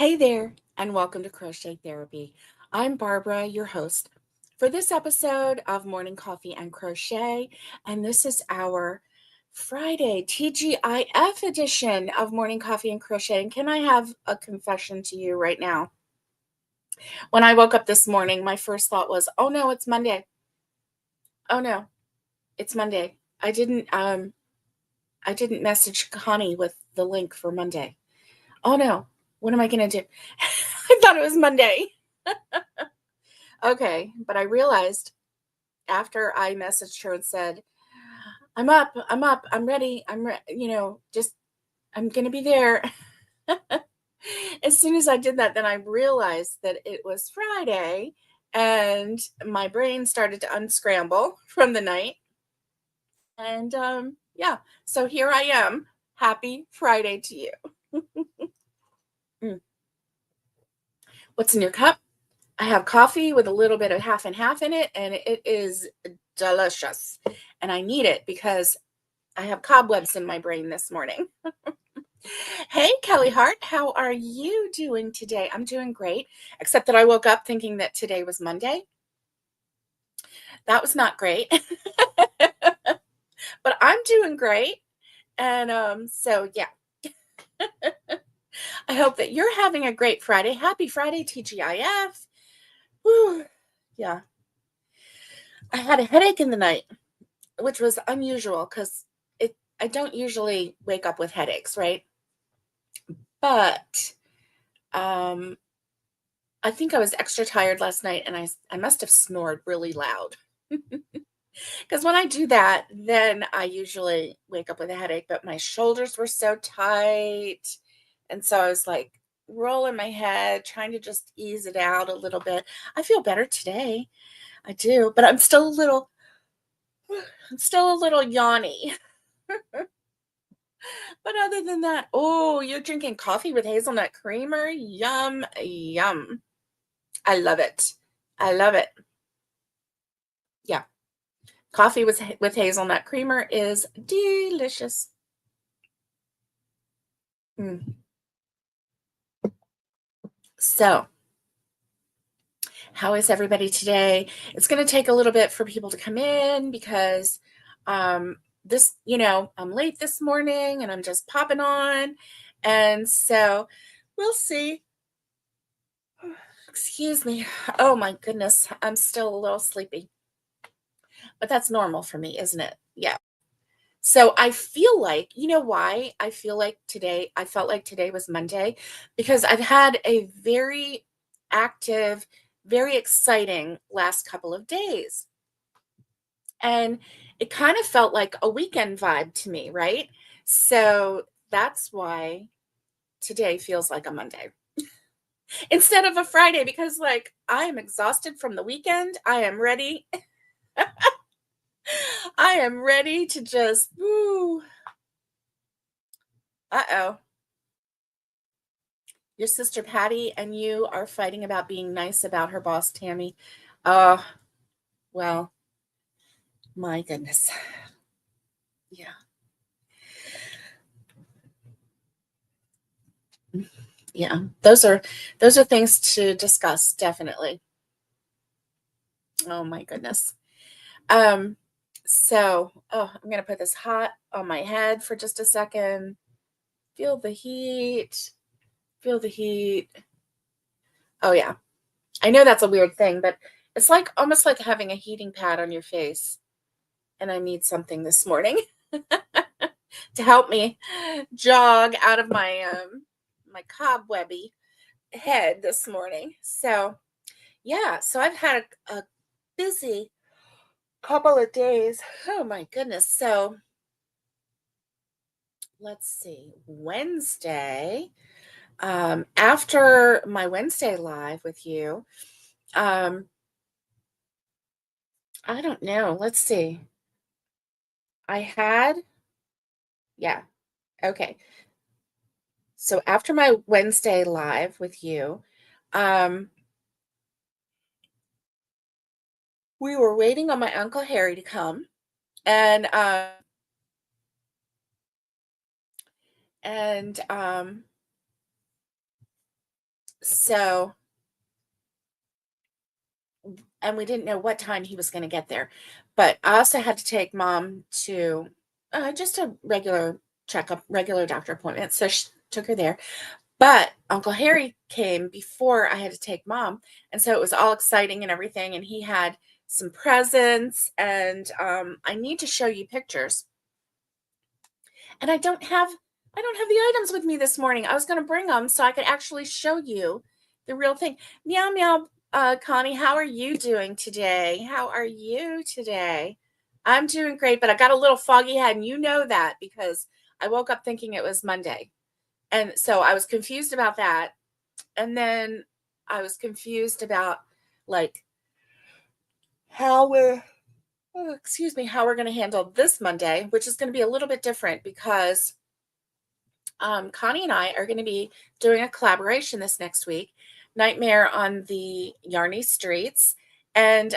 Hey there, and welcome to Crochet Therapy. I'm Barbara, your host for this episode of Morning Coffee and Crochet, and this is our Friday TGIF edition of Morning Coffee and Crochet. And can I have a confession to you right now? When I woke up this morning, my first thought was, "Oh no, it's Monday. Oh no, it's Monday." I didn't message Connie with the link for Monday. Oh no, what am I going to do? I thought it was Monday. Okay, but I realized after I messaged her and said, I'm up, I'm ready, just I'm going to be there." As soon as I did that, then I realized that it was Friday and my brain started to unscramble from the night. And yeah, so here I am. Happy Friday to you. Mm. What's in your cup? I have coffee with a little bit of half and half in it, and it is delicious. And I need it because I have cobwebs in my brain this morning. Hey, Kelly Hart, how are you doing today? I'm doing great, except that I woke up thinking that today was Monday. That was not great, but I'm doing great. And so, yeah, I hope that you're having a great Friday. Happy Friday, TGIF. Whew. Yeah, I had a headache in the night, which was unusual because I don't usually wake up with headaches, right? But um, I think I was extra tired last night and I must have snored really loud. Because when I do that, then I usually wake up with a headache, but my shoulders were so tight. And so I was like rolling my head, trying to just ease it out a little bit. I feel better today. I do, but I'm still a little yawny. But other than that, oh, you're drinking coffee with hazelnut creamer? Yum, yum. I love it. I love it. Yeah. Coffee with hazelnut creamer is delicious. Mm. So, how is everybody today? It's going to take a little bit for people to come in because I'm late this morning and I'm just popping on. And so we'll see. Excuse me. Oh my goodness. I'm still a little sleepy, but that's normal for me, isn't it? Yeah. So I feel like, you know why I felt like today was Monday? Because I've had a very active, very exciting last couple of days. And it kind of felt like a weekend vibe to me, right? So that's why today feels like a Monday instead of a Friday because, like, I am exhausted from the weekend. I am ready. I am ready to just, woo. Uh-oh. Your sister Patty and you are fighting about being nice about her boss, Tammy. Oh, well, my goodness. Yeah. Yeah. Those are things to discuss, definitely. Oh my goodness. Um, I'm gonna put this hot on my head for just a second. Feel the heat. Feel the heat. Oh yeah. I know that's a weird thing, but it's like almost like having a heating pad on your face. And I need something this morning to help me jog out of my cobwebby head this morning. So yeah, so I've had a busy couple of days. Oh my goodness. So let's see. Wednesday, after my Wednesday live with you, um, I don't know. Let's see. I had, yeah, okay. So after my Wednesday live with you, um, we were waiting on my Uncle Harry to come, and and So, and we didn't know what time he was going to get there. But I also had to take mom to just a regular checkup, regular doctor appointment. So she took her there. But Uncle Harry came before I had to take mom. And so it was all exciting and everything. And he had some presents. And I need to show you pictures. And I don't have the items with me this morning. I was going to bring them so I could actually show you the real thing. Meow meow. Connie, how are you doing today? How are you today? I'm doing great, but I got a little foggy head, and you know that because I woke up thinking it was Monday. And so I was confused about that. And then I was confused about like how we're excuse me, how we're going to handle this Monday, which is going to be a little bit different because Connie and I are going to be doing a collaboration this next week, Nightmare on the Yarny Streets. And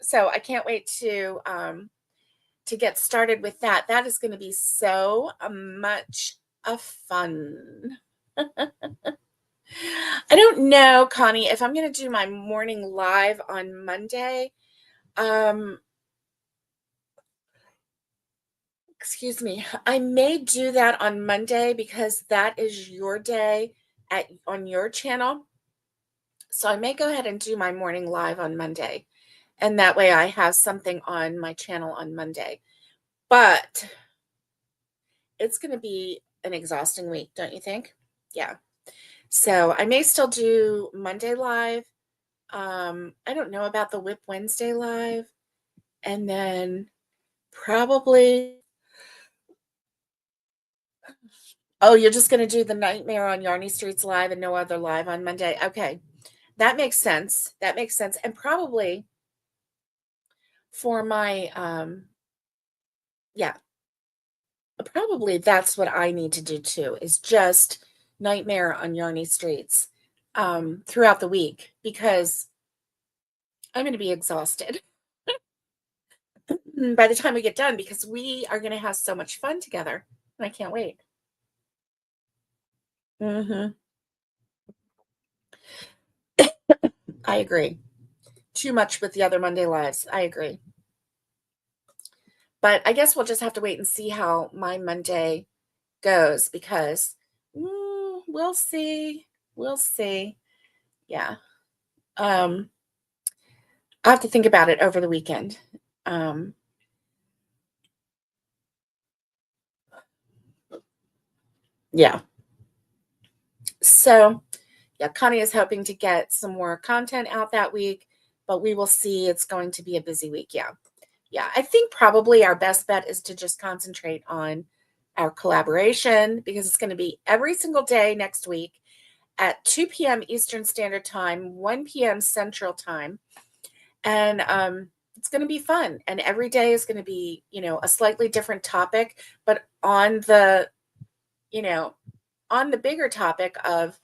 so I can't wait to get started with that. That is going to be so much of fun. I don't know, Connie, if I'm going to do my morning live on Monday. Um, excuse me. I may do that on Monday because that is your day on your channel. So I may go ahead and do my morning live on Monday. And that way I have something on my channel on Monday. But it's going to be an exhausting week, don't you think? Yeah. So I may still do Monday live. I don't know about the Whip Wednesday live. And then probably, oh, you're just going to do the Nightmare on Yarny Streets live and no other live on Monday. Okay. That makes sense. That makes sense. And probably for my, yeah, probably that's what I need to do too, is just Nightmare on Yarny Streets throughout the week because I'm going to be exhausted by the time we get done because we are going to have so much fun together. I can't wait. Hmm. I agree. Too much with the other Monday lives. I agree. But I guess we'll just have to wait and see how my Monday goes because we'll see. We'll see. Yeah. Um, I have to think about it over the weekend. Um, yeah. So, yeah, Connie is hoping to get some more content out that week, but we will see. It's going to be a busy week. Yeah. Yeah. I think probably our best bet is to just concentrate on our collaboration because it's going to be every single day next week at 2 p.m. Eastern Standard Time, 1 p.m. Central Time. And it's going to be fun. And every day is going to be, a slightly different topic, but you know, on the bigger topic of,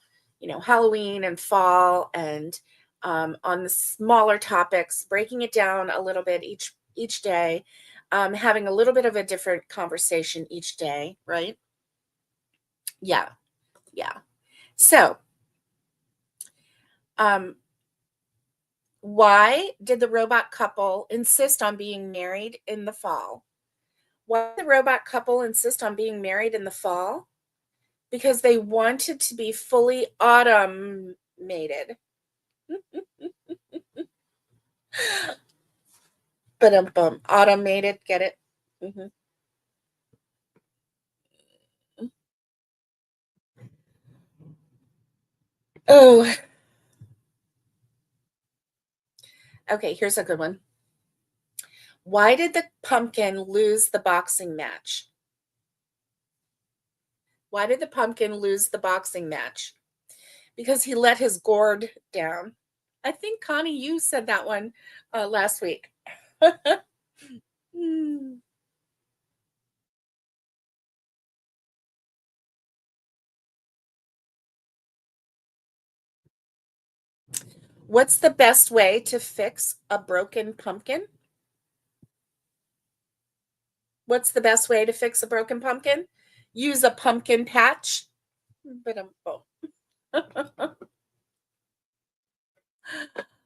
Halloween and fall and on the smaller topics, breaking it down a little bit each day, having a little bit of a different conversation each day, right? Yeah, yeah. So, um, why did the robot couple insist on being married in the fall? Why did the robot couple insist on being married in the fall? Because they wanted to be fully automated. But automated, get it? Hmm. Oh, okay. Here's a good one. Why did the pumpkin lose the boxing match? Why did the pumpkin lose the boxing match? Because he let his gourd down. I think Connie, you said that one last week. Hmm. What's the best way to fix a broken pumpkin? What's the best way to fix a broken pumpkin? Use a pumpkin patch. But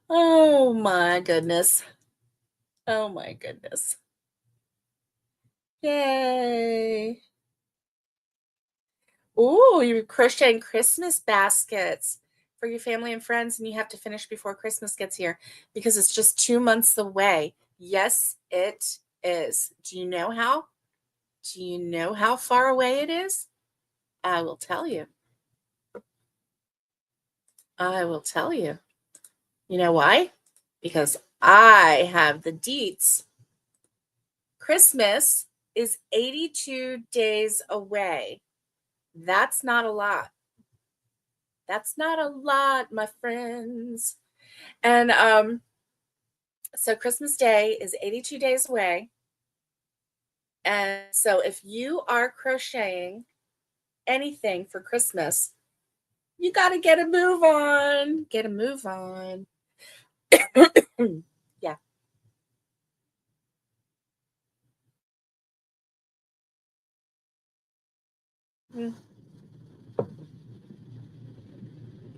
Oh my goodness. Oh my goodness. Yay. Ooh, you're crocheting Christmas baskets for your family and friends, and you have to finish before Christmas gets here because it's just 2 months away. Yes, it is. Do you know how? Do you know how far away it is? I will tell you. I will tell you. You know why? Because I have the deets. Christmas is 82 days away. That's not a lot. That's not a lot, my friends. And so Christmas Day is 82 days away. And so if you are crocheting anything for Christmas, you got to get a move on. Get a move on. Yeah. Mm,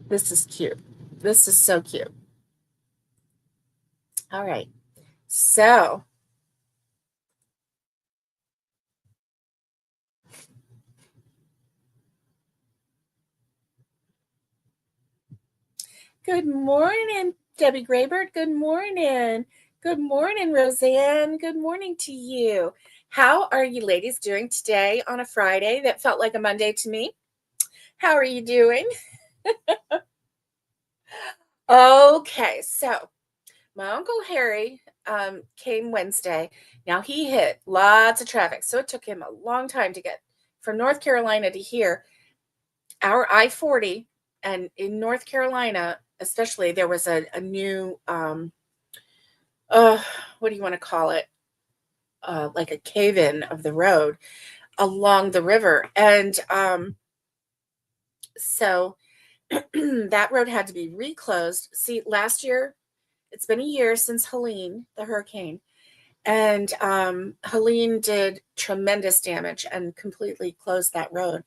this is cute. This is so cute. All right. So, good morning, Debbie Graybird. Good morning. Good morning, Roseanne. Good morning to you. How are you ladies doing today on a Friday that felt like a Monday to me? How are you doing? Okay, so my Uncle Harry came Wednesday. Now he hit lots of traffic, so it took him a long time to get from North Carolina to here. Our I-40, and in North Carolina, especially, there was a new uh, what do you want to call it? Like a cave-in of the road along the river, and so that road had to be reclosed. See, last year, it's been a year since Helene, the hurricane, and Helene did tremendous damage and completely closed that road.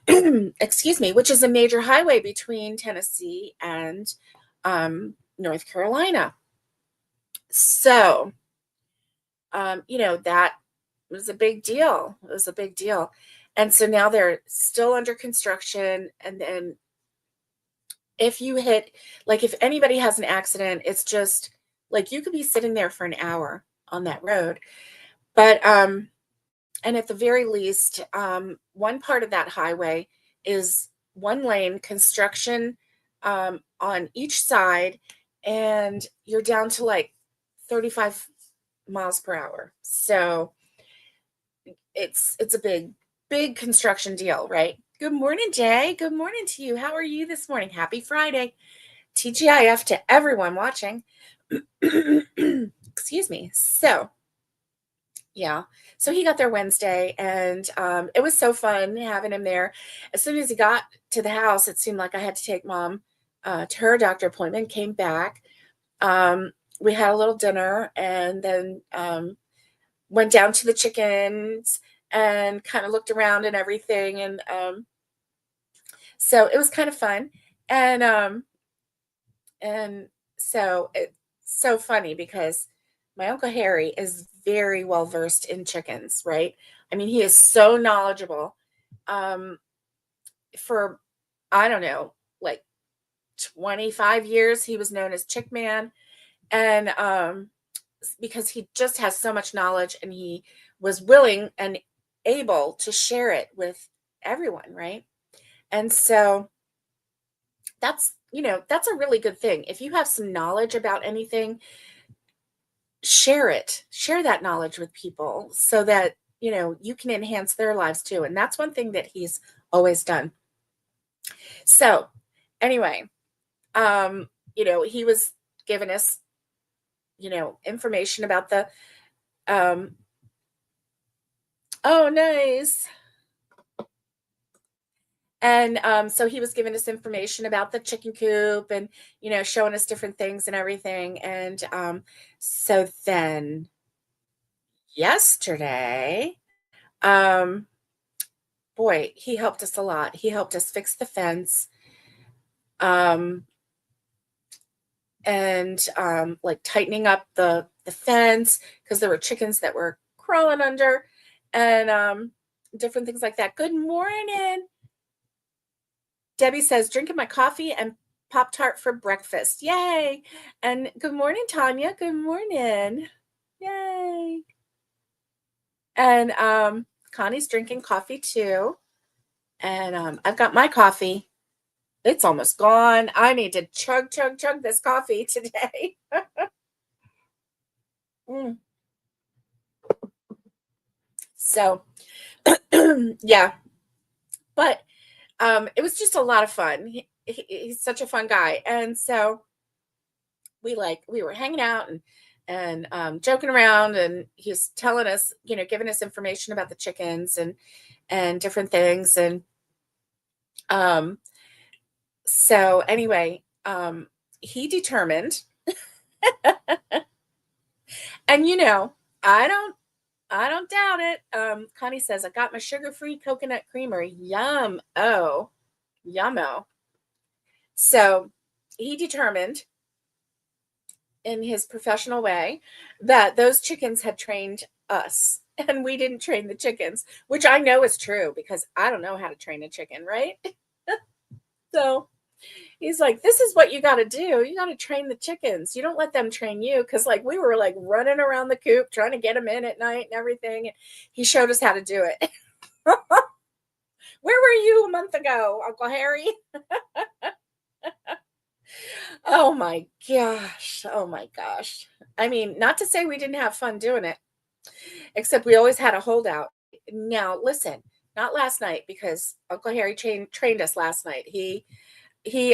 Excuse me, which is a major highway between Tennessee and North Carolina. So, that was a big deal. It was a big deal. And so now they're still under construction. And then if you hit, like, if anybody has an accident, it's just like you could be sitting there for an hour on that road. But, and at the very least, one part of that highway is one lane construction on each side, and you're down to like 35 miles per hour. So it's a big construction deal, right? Good morning, Jay. Good morning to you. How are you this morning? Happy Friday. TGIF to everyone watching. Excuse me. So, yeah. So he got there Wednesday, and it was so fun having him there. As soon as he got to the house, it seemed like I had to take mom to her doctor appointment. Came back. We had a little dinner, and then went down to the chickens and kind of looked around and everything. And so it was kind of fun. And and so it's so funny because my Uncle Harry is very well versed in chickens, right? I mean, he is so knowledgeable. Um, for, I don't know, like 25 years, he was known as Chick Man. And because he just has so much knowledge, and he was willing and able to share it with everyone, right? And so that's a really good thing. If you have some knowledge about anything, share it. Share that knowledge with people so that, you can enhance their lives too. And that's one thing that he's always done. So, anyway, he was giving us, information about the um oh, nice. And so he was giving us information about the chicken coop, and showing us different things and everything. And so then yesterday, um boy, he helped us a lot. He helped us fix the fence. um and like tightening up the fence because there were chickens that were crawling under, and different things like that. Good morning. Debbie says, drinking my coffee and Pop Tart for breakfast. Yay. And good morning, Tanya. Good morning. Yay. And Connie's drinking coffee too. And I've got my coffee. It's almost gone. I need to chug this coffee today. Mm. So, yeah. But it was just a lot of fun. He's such a fun guy. And so we were hanging out and joking around, and he was telling us, giving us information about the chickens and different things. And um so anyway, he determined, and I don't doubt it. Connie says, I got my sugar-free coconut creamer. Yum. Oh, yummo. So he determined in his professional way that those chickens had trained us and we didn't train the chickens, which I know is true because I don't know how to train a chicken, right? So he's like, this is what you got to do. You got to train the chickens. You don't let them train you. Cause like we were like running around the coop trying to get them in at night and everything. And he showed us how to do it. Where were you a month ago, Uncle Harry? Oh my gosh. Oh my gosh. I mean, not to say we didn't have fun doing it, except we always had a holdout. Now, listen, not last night because Uncle Harry trained us last night. He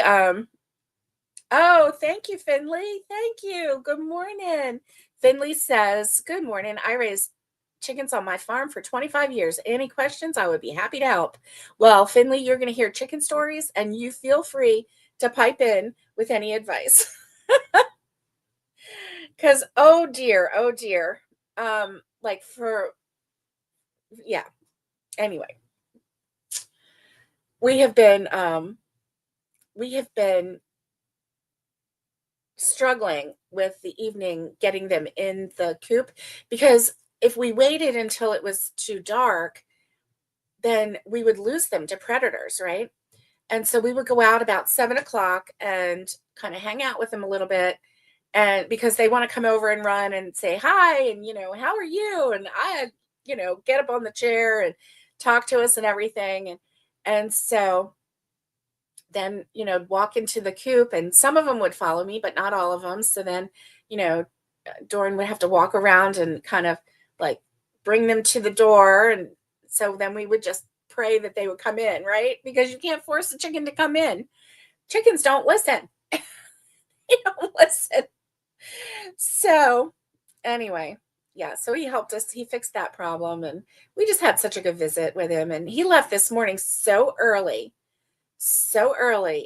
Oh, thank you, Finley. Thank you. Good morning. Finley says, good morning. I raised chickens on my farm for 25 years. Any questions? I would be happy to help. Well, Finley, you're going to hear chicken stories, and you feel free to pipe in with any advice. Because, oh dear. Like yeah. Anyway, we have been struggling with the evening getting them in the coop, because if we waited until it was too dark, then we would lose them to predators, right? And so we would go out about 7 o'clock and kind of hang out with them a little bit, and because they want to come over and run and say hi and how are you, and I get up on the chair and talk to us and everything, and so then walk into the coop, and some of them would follow me but not all of them. So then Doran would have to walk around and kind of like bring them to the door, and so then we would just pray that they would come in, right? Because you can't force a chicken to come in. Chickens don't listen. They don't listen. So anyway, yeah, so he helped us. He fixed that problem, and we just had such a good visit with him. And he left this morning so early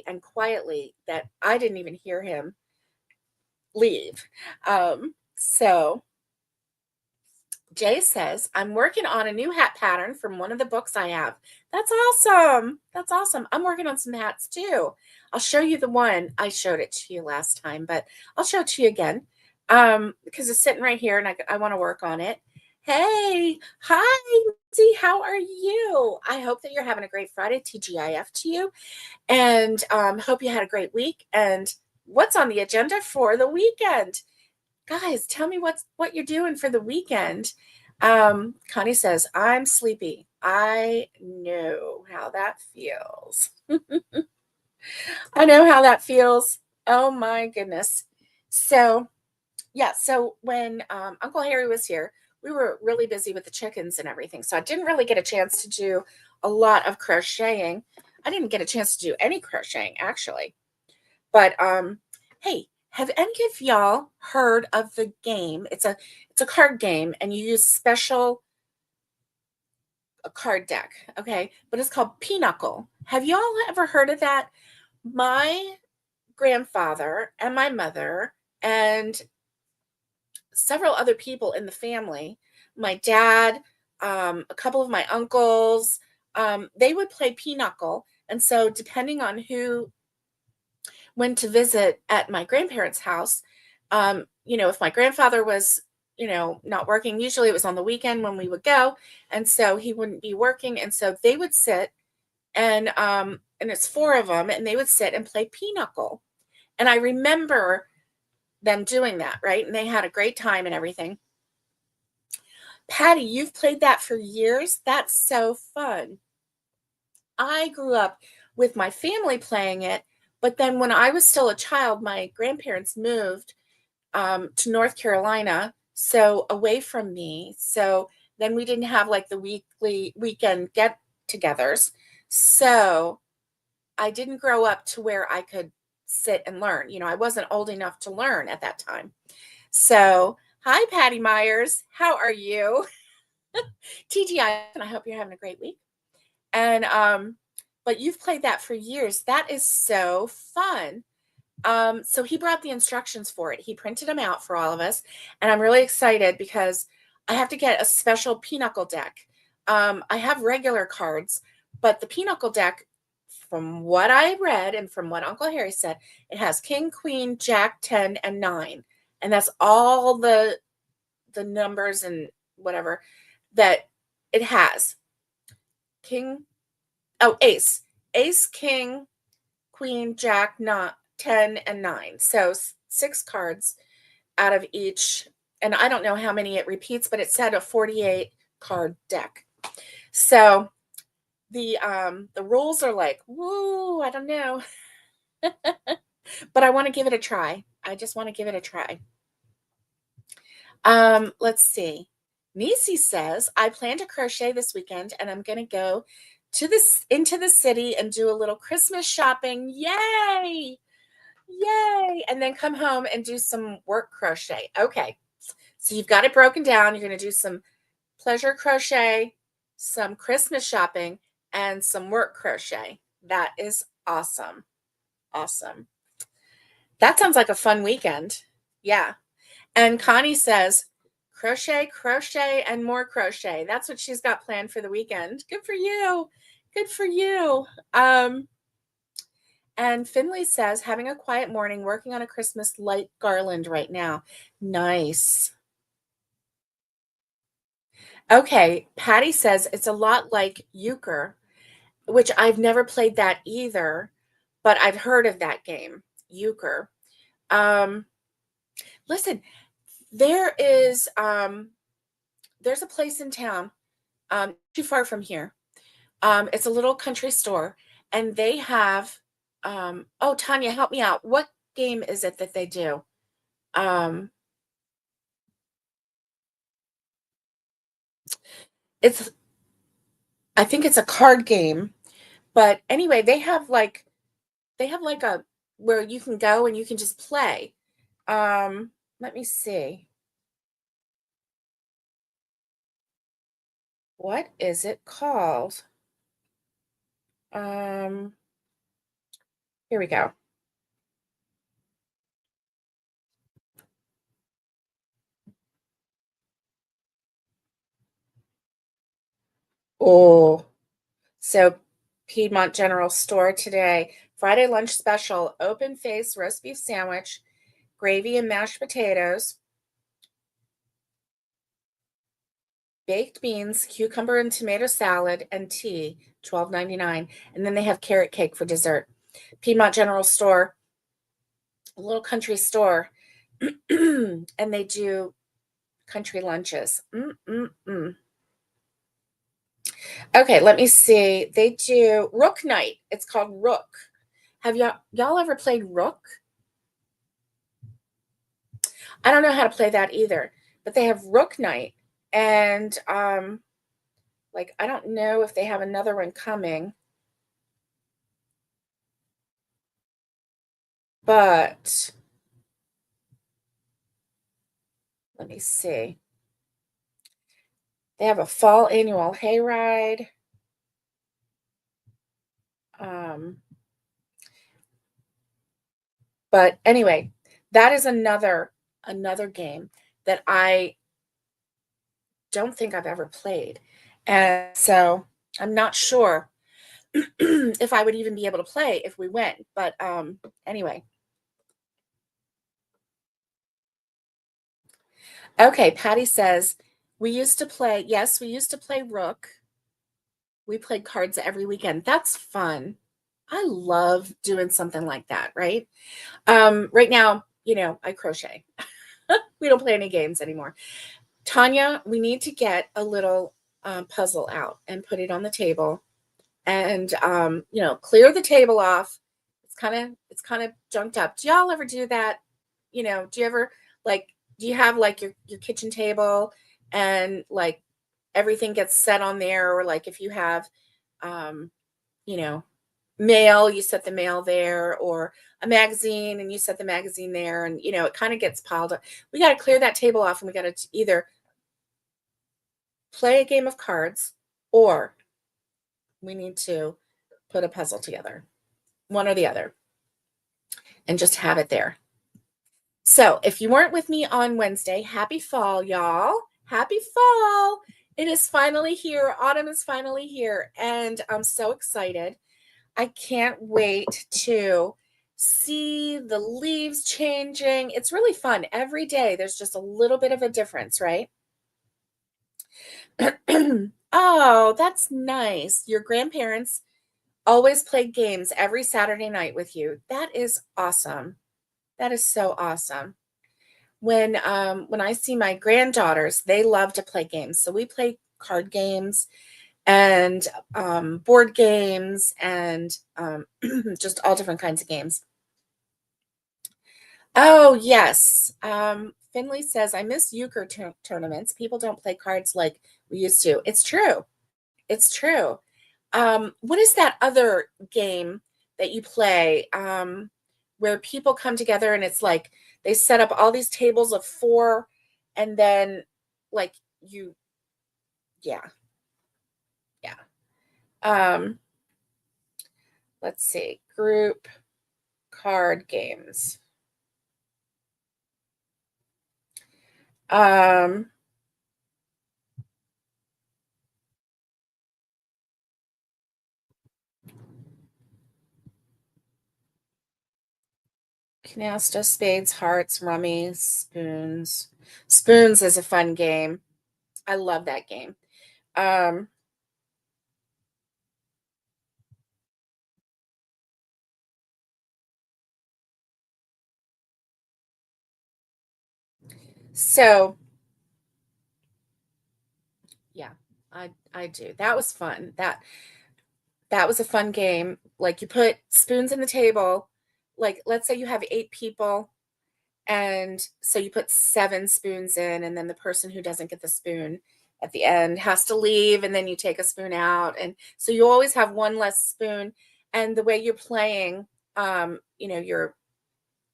and quietly that I didn't even hear him leave. So Jay says, I'm working on a new hat pattern from one of the books I have. That's awesome. That's awesome. I'm working on some hats too. I'll show you the one. I showed it to you last time, but I'll show it to you again because it's sitting right here and I want to work on it. Hey, hi, Lindsay. How are you? I hope that you're having a great Friday. TGIF to you. And hope you had a great week. And what's on the agenda for the weekend? Guys, tell me what you're doing for the weekend. Connie says, I'm sleepy. I know how that feels. I know how that feels. Oh my goodness. So yeah, so when Uncle Harry was here, we were really busy with the chickens and everything. So I didn't really get a chance to do a lot of crocheting. I didn't get a chance to do any crocheting actually. But hey, have any of y'all heard of the game? It's a card game, and you use a card deck, okay? But it's called Pinochle. Have y'all ever heard of that? My grandfather and my mother and several other people in the family, my dad, a couple of my uncles, they would play Pinochle. And so depending on who went to visit at my grandparents' house, if my grandfather was, not working, usually it was on the weekend when we would go, and so he wouldn't be working, and so they would sit and it's four of them, and they would sit and play pinochle. And I remember them doing that, right? And they had a great time and everything. Patty, you've played that for years? That's so fun. I grew up with my family playing it, but then when I was still a child, my grandparents moved to North Carolina, so away from me. So then we didn't have like the weekend get-togethers. So I didn't grow up to where I could sit and learn. I wasn't old enough to learn at that time. So, hi, Patty Myers. How are you? TGIF, and I hope you're having a great week. And but you've played that for years. That is so fun. So he brought the instructions for it. He printed them out for all of us, and I'm really excited because I have to get a special pinochle deck. I have regular cards, but the pinochle deck, from what I read and from what Uncle Harry said, it has king, queen, jack, 10, and 9. And that's all the numbers and whatever that it has. Ace. Ace, king, queen, jack, 10, and 9. So 6 cards out of each. And I don't know how many it repeats, but it said a 48 card deck. So the rules are like, woo, I don't know. But I want to give it a try. I just want to give it a try. Let's see. Nisi says, I plan to crochet this weekend and I'm going to go into the city and do a little Christmas shopping. Yay! Yay! And then come home and do some work crochet. Okay. So you've got it broken down. You're going to do some pleasure crochet, some Christmas shopping, and some work crochet. That is awesome. Awesome. That sounds like a fun weekend. Yeah. And Connie says, crochet, crochet, and more crochet. That's what she's got planned for the weekend. Good for you. Good for you. And Finley says, having a quiet morning, working on a Christmas light garland right now. Nice. Okay. Patty says it's a lot like euchre, which I've never played that either, but I've heard of that game, euchre. Listen, there's a place in town, too far from here. It's a little country store, and they have, oh, Tanya, help me out. What game is it that they do? I think it's a card game, but anyway, they have like a, where you can go and you can just play. Let me see. What is it called? Here we go. Oh, so Piedmont General Store today. Friday lunch special, open face roast beef sandwich, gravy and mashed potatoes, baked beans, cucumber and tomato salad, and tea, $12.99. And then they have carrot cake for dessert. Piedmont General Store, a little country store, and they do country lunches. Okay, let me see. They do Rook Night. It's called Rook. Have y'all ever played Rook? I don't know how to play that either, but they have Rook Night, and like I don't know if they have another one coming, but let me see. They have a fall annual hayride. But anyway, that is another game that I don't think I've ever played. And so I'm not sure if I would even be able to play if we went. But anyway. Okay, Patty says, we used to play, yes, we used to play Rook. We played cards every weekend. That's fun. I love doing something like that, right? Right now, I crochet. We don't play any games anymore. Tanya, we need to get a little puzzle out and put it on the table and clear the table off. It's kind of junked up. Do y'all ever do that? Do you ever like do you have like your kitchen table and like everything gets set on there, or like if you have um you know mail, you set the mail there, or a magazine and you set the magazine there, and it kind of gets piled up. We got to clear that table off, and we got to either play a game of cards or we need to put a puzzle together, one or the other, and just have it there. So if you weren't with me on Wednesday, happy fall, y'all. Happy fall. It is finally here. Autumn is finally here. And I'm so excited. I can't wait to see the leaves changing. It's really fun. Every day there's just a little bit of a difference, right? Oh, that's nice. Your grandparents always played games every Saturday night with you. That is awesome. That is so awesome. When I see my granddaughters, they love to play games. So we play card games and board games and just all different kinds of games. Oh, yes. Finley says, I miss euchre tournaments. People don't play cards like we used to. It's true. It's true. What is that other game that you play where people come together and it's like they set up all these tables of 4 and then like yeah, yeah. Um, let's see, group card games. Um, Canasta, spades, hearts, rummy, spoons. Spoons is a fun game. I love that game. Um, so yeah, I do. That was fun. That was a fun game. Like you put spoons in the table. Like let's say you have 8 people, and so you put 7 spoons in, and then the person who doesn't get the spoon at the end has to leave, and then you take a spoon out, and so you always have one less spoon. And the way you're playing, you're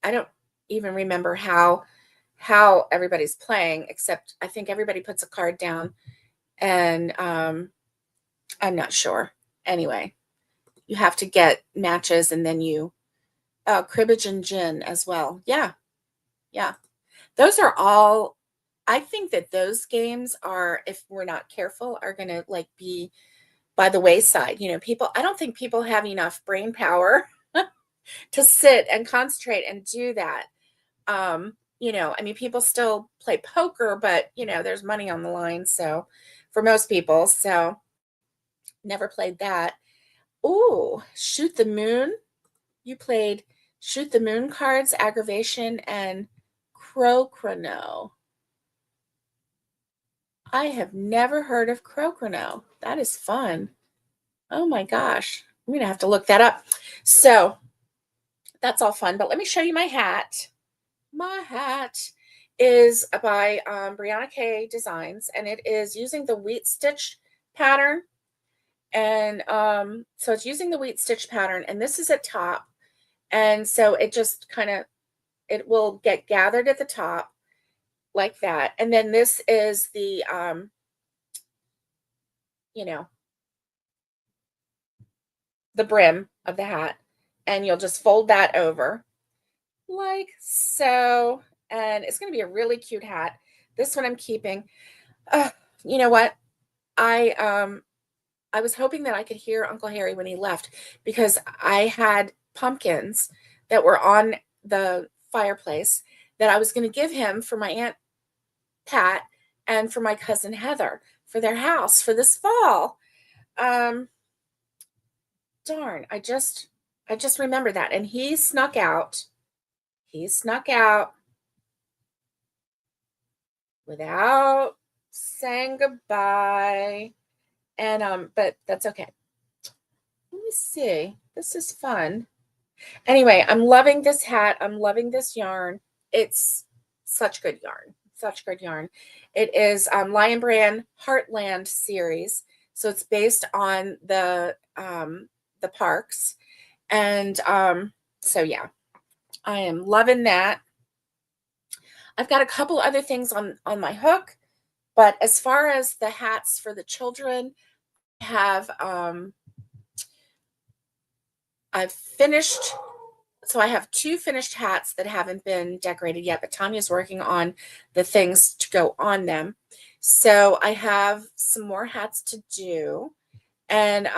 I don't even remember how everybody's playing, except I think everybody puts a card down, and I'm not sure. Anyway, you have to get matches, and then cribbage and gin as well. Yeah, yeah. Those are all, I think that those games are, if we're not careful, are going to like be by the wayside. I don't think people have enough brain power to sit and concentrate and do that. I mean, people still play poker, but there's money on the line. So for most people, so never played that. Oh, shoot the moon. You played shoot the moon cards, aggravation, and crochrono. I have never heard of crochrono. That is fun. Oh my gosh. I'm going to have to look that up. So that's all fun. But let me show you my hat. My hat is by Brianna K Designs, and it is using the wheat stitch pattern. And so it's using the wheat stitch pattern, and this is at top. And so it just it will get gathered at the top like that. And then this is the, you know, the brim of the hat. And you'll just fold that over like so. And it's going to be a really cute hat. This one I'm keeping. Uh, you know what? I I was hoping that I could hear Uncle Harry when he left because I had pumpkins that were on the fireplace that I was going to give him for my Aunt Pat and for my cousin Heather for their house for this fall. Um, darn, I just remember that. And he snuck out. He snuck out without saying goodbye. And but that's okay. Let me see. This is fun. Anyway, I'm loving this hat. I'm loving this yarn. It's such good yarn. Such good yarn. It is Lion Brand Heartland series. So it's based on the parks. And so yeah, I am loving that. I've got a couple other things on my hook, but as far as the hats for the children, I have I've finished. So I have 2 finished hats that haven't been decorated yet, but Tanya's working on the things to go on them. So I have some more hats to do. And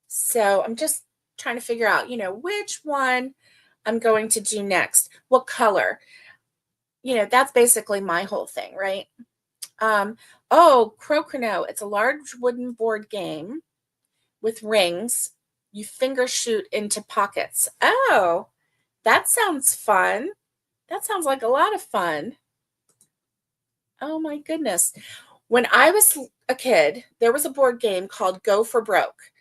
so I'm just trying to figure out, which one I'm going to do next. What color? That's basically my whole thing, right? Crocono. It's a large wooden board game with rings. You finger shoot into pockets. Oh, that sounds fun. That sounds like a lot of fun. Oh my goodness. When I was a kid, there was a board game called Go for Broke.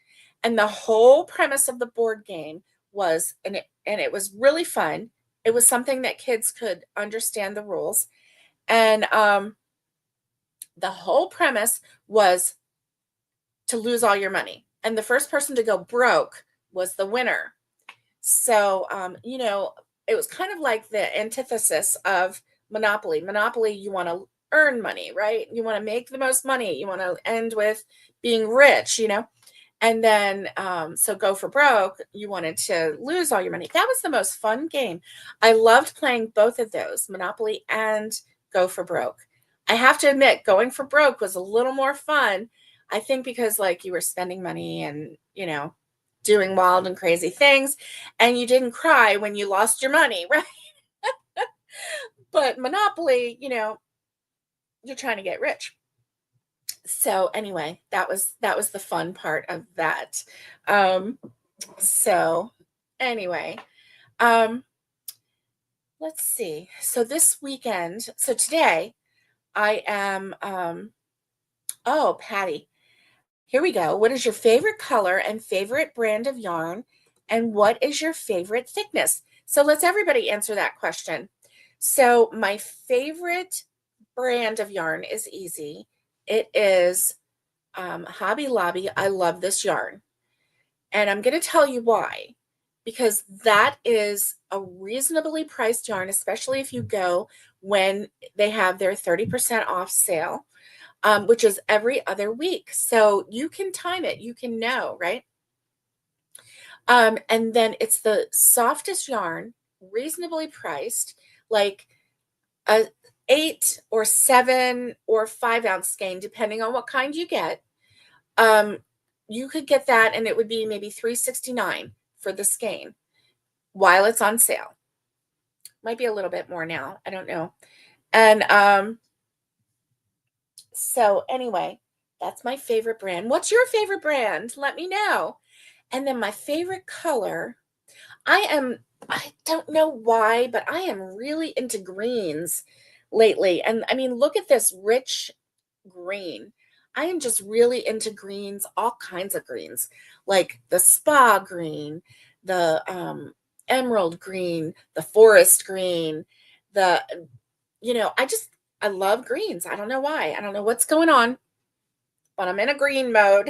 And the whole premise of the board game was, and it was really fun. It was something that kids could understand the rules. And the whole premise was to lose all your money. And the first person to go broke was the winner. So, it was kind of like the antithesis of Monopoly. Monopoly, you want to earn money, right? You want to make the most money. You want to end with being rich. And then, so Go for Broke, you wanted to lose all your money. That was the most fun game. I loved playing both of those, Monopoly and Go for Broke. I have to admit, Going for Broke was a little more fun. I think because like you were spending money and, doing wild and crazy things, and you didn't cry when you lost your money, right? But Monopoly, you're trying to get rich. So anyway, that was the fun part of that. So anyway, um, let's see. So this weekend, so today I am oh, Patty. Here we go. What is your favorite color and favorite brand of yarn? And what is your favorite thickness? So let's everybody answer that question. So my favorite brand of yarn is easy. It is Hobby Lobby. I love this yarn. And I'm going to tell you why. Because that is a reasonably priced yarn, especially if you go when they have their 30% off sale. Which is every other week. So you can time it, you can know, right? And then it's the softest yarn, reasonably priced, like a 8 or 7 or 5 ounce skein, depending on what kind you get. You could get that and it would be maybe $3.69 for the skein while it's on sale. Might be a little bit more now. I don't know. And so anyway, that's my favorite brand. What's your favorite brand? Let me know. And then my favorite color, I don't know why, but I am really into greens lately. And I mean, look at this rich green. I am just really into greens, all kinds of greens, like the spa green, the emerald green, the forest green, the, I love greens. I don't know why. I don't know what's going on, but I'm in a green mode.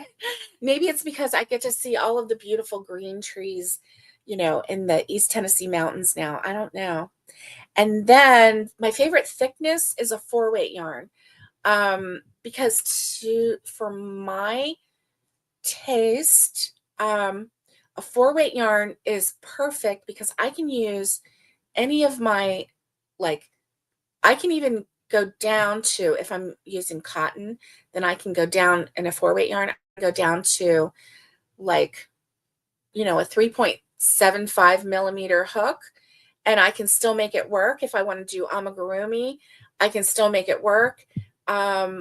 Maybe it's because I get to see all of the beautiful green trees, in the East Tennessee mountains now. I don't know. And then my favorite thickness is a 4-weight yarn. Because for my taste, a 4-weight yarn is perfect because I can use any of my, like, I can even go down to, if I'm using cotton, then I can go down in a 4-weight yarn. go down to like, a 3.75 millimeter hook, and I can still make it work. If I want to do amigurumi, I can still make it work, to,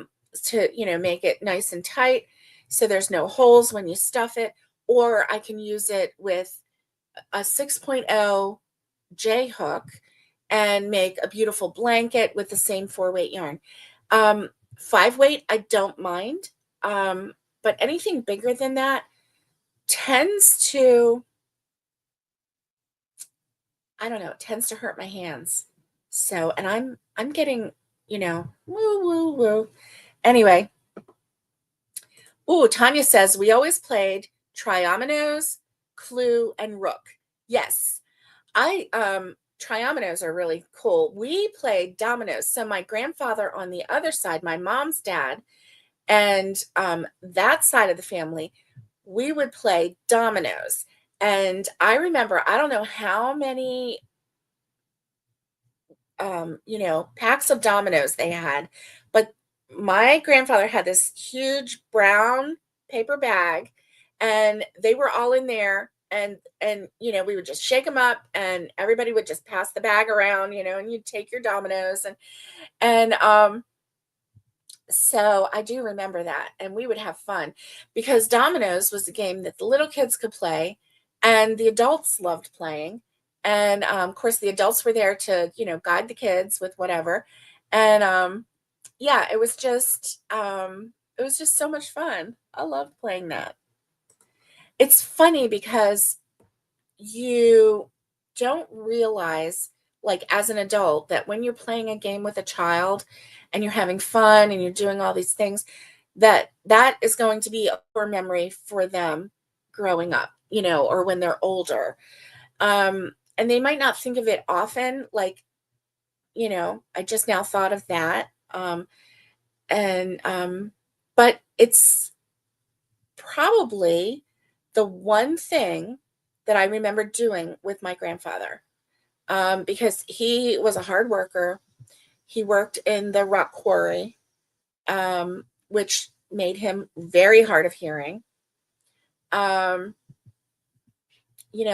make it nice and tight so there's no holes when you stuff it. Or I can use it with a 6.0 J hook and make a beautiful blanket with the same 4-weight yarn. 5-weight, I don't mind. But anything bigger than that tends to, I don't know, it tends to hurt my hands. So, and I'm getting, woo, woo, woo. Anyway, Tanya says, we always played triominoes, clue, and rook. Yes, triominoes are really cool. We played dominoes. So my grandfather on the other side, my mom's dad, and that side of the family, we would play dominoes. And I remember, I don't know how many packs of dominoes they had, but my grandfather had this huge brown paper bag, and they were all in there, and we would just shake them up, and everybody would just pass the bag around, and you'd take your dominoes, and so I do remember that, and we would have fun because dominoes was a game that the little kids could play, and the adults loved playing. And of course, the adults were there to, guide the kids with whatever. And yeah, it was just so much fun. I loved playing that. It's funny because you don't realize, like as an adult, that when you're playing a game with a child and you're having fun and you're doing all these things, that is going to be a core memory for them growing up, or when they're older. And they might not think of it often, like, I just now thought of that. And but it's probably the one thing that I remember doing with my grandfather, because he was a hard worker. He worked in the rock quarry, which made him very hard of hearing. Um,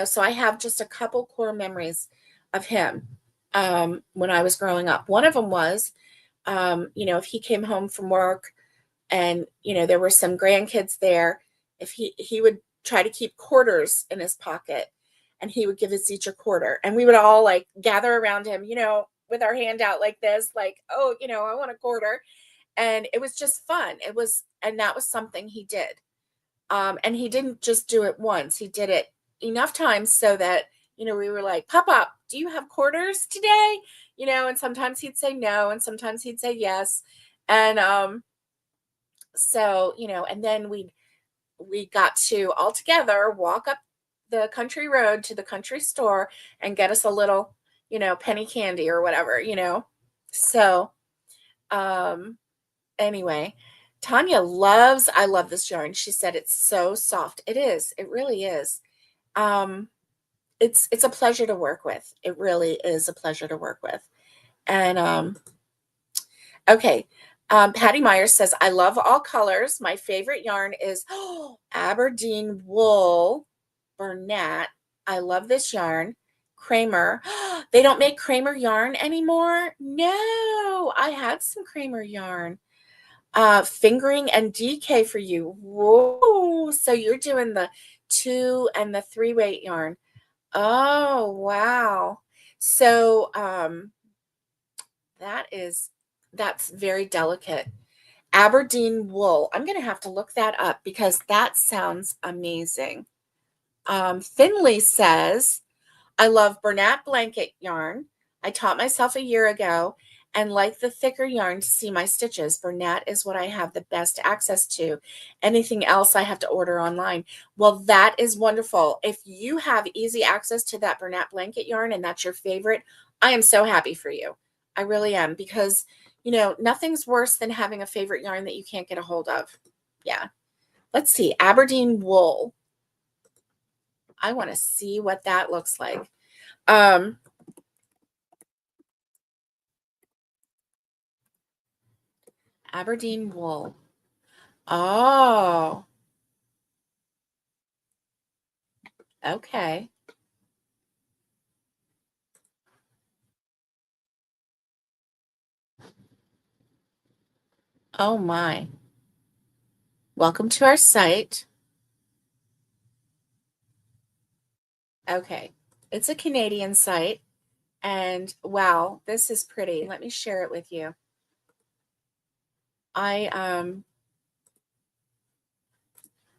so I have just a couple core memories of him, when I was growing up. One of them was, if he came home from work and, there were some grandkids there, if he would try to keep quarters in his pocket, and he would give us each a quarter, and we would all like gather around him, with our hand out like this, like, oh, I want a quarter. And it was just fun. And that was something he did. And he didn't just do it once. He did it enough times so that, we were like, Pop, do you have quarters today? And sometimes he'd say no, and sometimes he'd say yes. And so, and then we got to all together walk up the country road to the country store and get us a little, penny candy or whatever. So anyway, I love this yarn. She said it's so soft. It is. It really is. Um, it's a pleasure to work with. It really is a pleasure to work with. And okay. Patty Myers says, I love all colors. My favorite yarn is Aberdeen wool Bernat. I love this yarn. Kramer. They don't make Kramer yarn anymore. No, I had some Kramer yarn. Fingering and DK for you. Whoa. So you're doing the 2 and the 3-weight yarn. Oh, wow. So that's very delicate. Aberdeen wool. I'm going to have to look that up because that sounds amazing. Finley says, I love Bernat blanket yarn. I taught myself a year ago and like the thicker yarn to see my stitches. Bernat is what I have the best access to. Anything else I have to order online. Well, that is wonderful. If you have easy access to that Bernat blanket yarn and that's your favorite, I am so happy for you. I really am, because, nothing's worse than having a favorite yarn that you can't get a hold of. Yeah. Let's see. Aberdeen wool. I want to see what that looks like. Aberdeen wool. Oh. Okay. Oh my. Welcome to our site. Okay. It's a Canadian site. And wow, this is pretty. Let me share it with you. I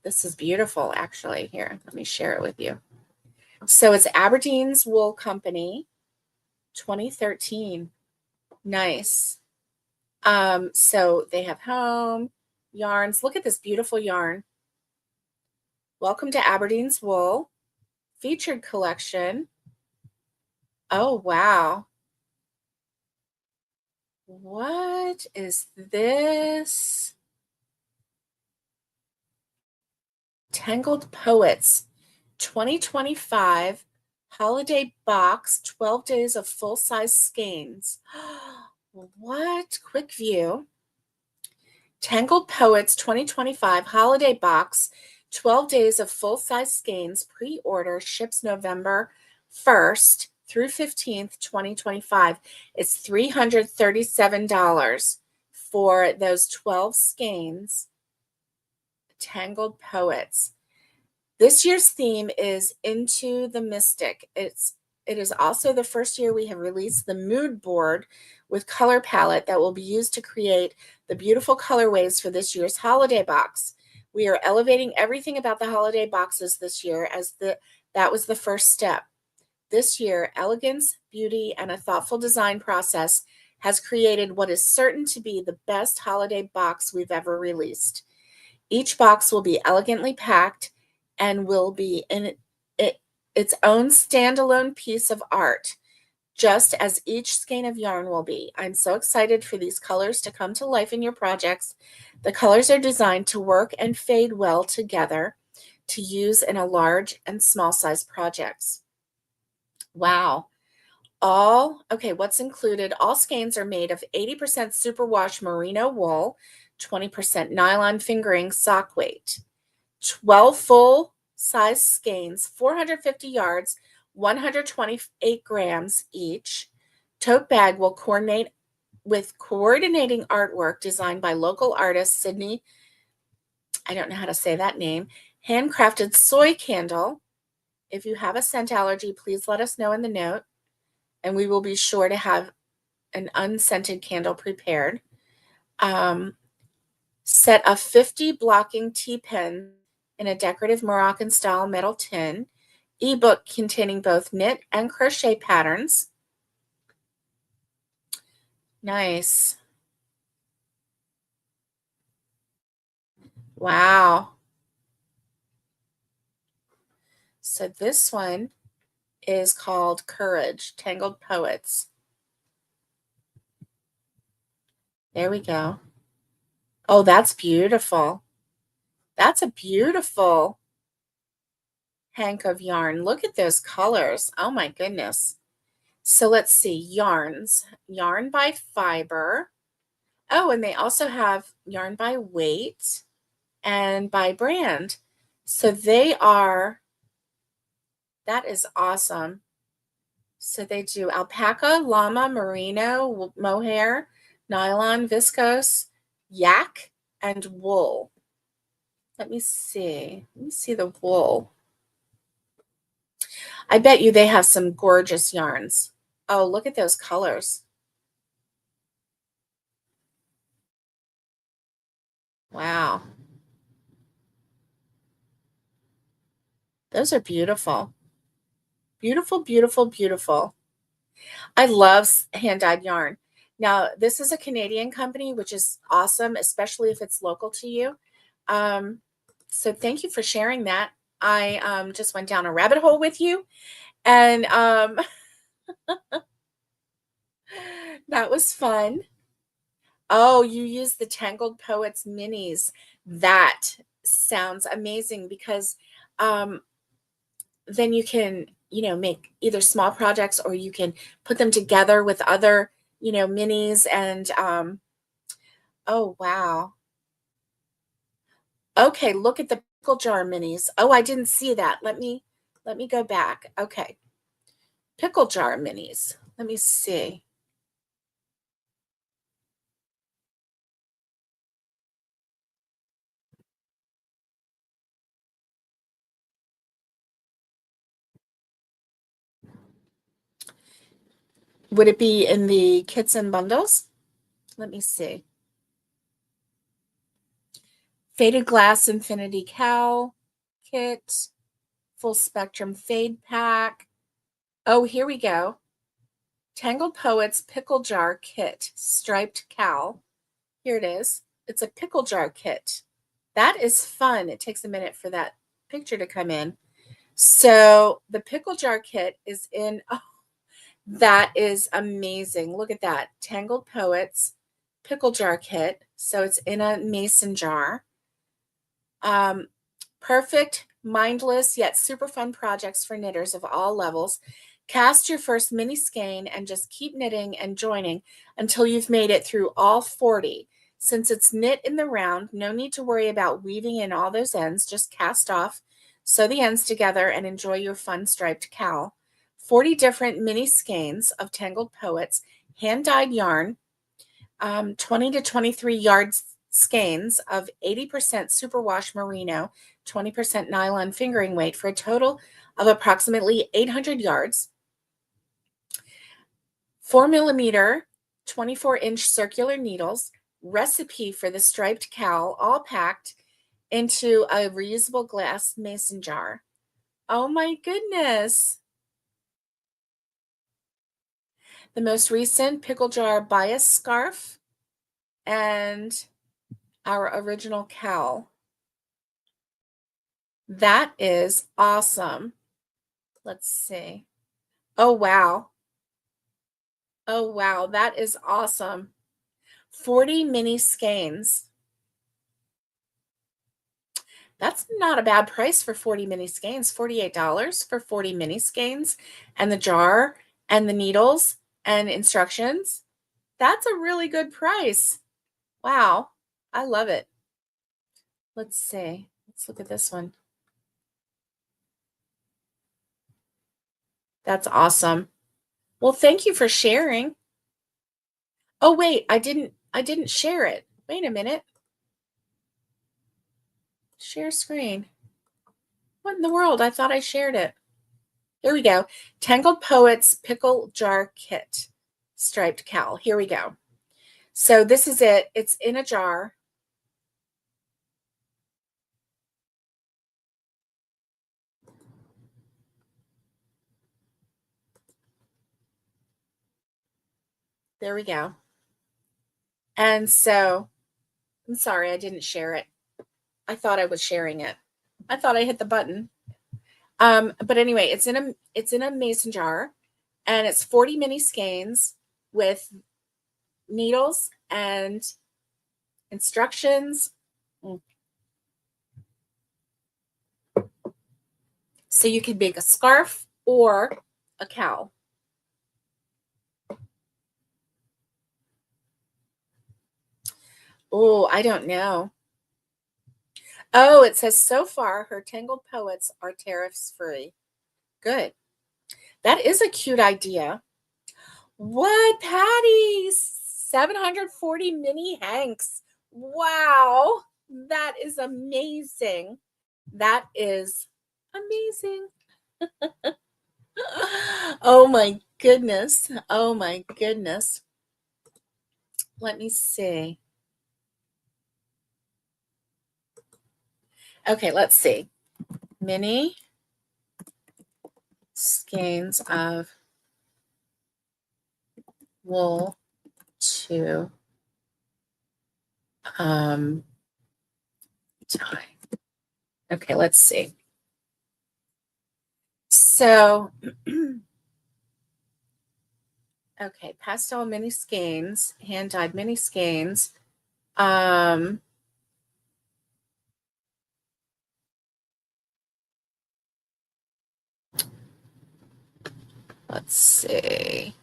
this is beautiful actually. Here, let me share it with you. So it's Aberdeen's Wool Company, 2013. Nice. So they have home yarns. Look at this beautiful yarn. Welcome to Aberdeen's Wool featured collection. Oh, wow. What is this? Tangled Poets 2025 holiday box, 12 days of full-size skeins. What? Quick view. Tangled Poets 2025 holiday box, 12 days of full-size skeins, pre-order, ships November 1st through 15th, 2025. It's $337 for those 12 skeins. Tangled Poets. This year's theme is Into the Mystic. It is also the first year we have released the mood board with color palette that will be used to create the beautiful colorways for this year's holiday box. We are elevating everything about the holiday boxes this year as that was the first step. This year, elegance, beauty, and a thoughtful design process has created what is certain to be the best holiday box we've ever released. Each box will be elegantly packed and will be in its own standalone piece of art, just as each skein of yarn will be. I'm so excited for these colors to come to life in your projects. The colors are designed to work and fade well together to use in a large and small size projects. Wow. Okay, what's included? All skeins are made of 80% superwash merino wool, 20% nylon fingering sock weight. 12 full size skeins, 450 yards, 128 grams each. Tote bag will coordinate with coordinating artwork designed by local artist Sydney, I don't know how to say that name, handcrafted soy candle. If you have a scent allergy, please let us know in the note, and we will be sure to have an unscented candle prepared. Set of 50 blocking T-pens in a decorative Moroccan style metal tin. Ebook containing both knit and crochet patterns. Nice. Wow. So this one is called Courage, Tangled Poets. There we go. Oh, that's beautiful. That's a beautiful hank of yarn. Look at those colors. Oh my goodness. So let's see, yarns. Yarn by fiber. Oh, and they also have yarn by weight and by brand. So that is awesome. So they do alpaca, llama, merino, mohair, nylon, viscose, yak, and wool. Let me see. Let me see the wool. I bet you they have some gorgeous yarns. Oh, look at those colors. Wow. Those are beautiful. Beautiful, beautiful, beautiful. I love hand-dyed yarn. Now, this is a Canadian company, which is awesome, especially if it's local to you. Um, so thank you for sharing that. I just went down a rabbit hole with you, and that was fun. Oh, you use the Tangled Poets minis. That sounds amazing because um, then you can, make either small projects or you can put them together with other, minis and oh wow. Okay, look at the pickle jar minis. Oh, I didn't see that. Let me Let me go back. Okay. Pickle jar minis. Let me see. Would it be in the kits and bundles? Let me see. Faded Glass Infinity Cowl kit, full spectrum fade pack. Oh, here we go. Tangled Poets Pickle Jar Kit, striped cowl. Here it is. It's a pickle jar kit. That is fun. It takes a minute for that picture to come in. So the pickle jar kit is in, oh, that is amazing. Look at that. Tangled Poets pickle jar kit. So it's in a mason jar. Perfect, mindless, yet super fun projects for knitters of all levels. Cast your first mini skein and just keep knitting and joining until you've made it through all 40. Since it's knit in the round, no need to worry about weaving in all those ends. Just cast off, sew the ends together, and enjoy your fun striped cowl. 40 different mini skeins of Tangled Poets, hand-dyed yarn, 20 to 23 yards skeins of 80% superwash merino, 20% nylon fingering weight for a total of approximately 800 yards. 4mm, 24-inch circular needles, recipe for the striped cowl, all packed into a reusable glass mason jar. Oh my goodness. The most recent pickle jar bias scarf and our original cowl. That is awesome. Let's see. Oh, wow. Oh, wow. That is awesome. 40 mini skeins. That's not a bad price for 40 mini skeins. $48 for 40 mini skeins and the jar and the needles and instructions. That's a really good price. Wow. I love it. Let's see. Let's look at this one. That's awesome. Well, thank you for sharing. Oh, wait, I didn't share it. Wait a minute. Share screen. What in the world? I thought I shared it. Here we go. Tangled Poets Pickle Jar Kit. Striped cowl. Here we go. So this is it. It's in a jar. There we go. And so I'm sorry I didn't share it. I thought I was sharing it. I thought I hit the button. But anyway, it's in a mason jar and it's 40 mini skeins with needles and instructions. So you can make a scarf or a cowl. Oh, I don't know. Oh, it says so far her Tangled Poets are tariffs free. Good. That is a cute idea. What, Patty? 740 mini hanks. Wow. That is amazing. That is amazing. Oh my goodness. Oh my goodness. Let me see. Okay, let's see. Mini skeins of wool to tie. Okay, let's see. So, okay, pastel mini skeins, hand dyed mini skeins. Let's see.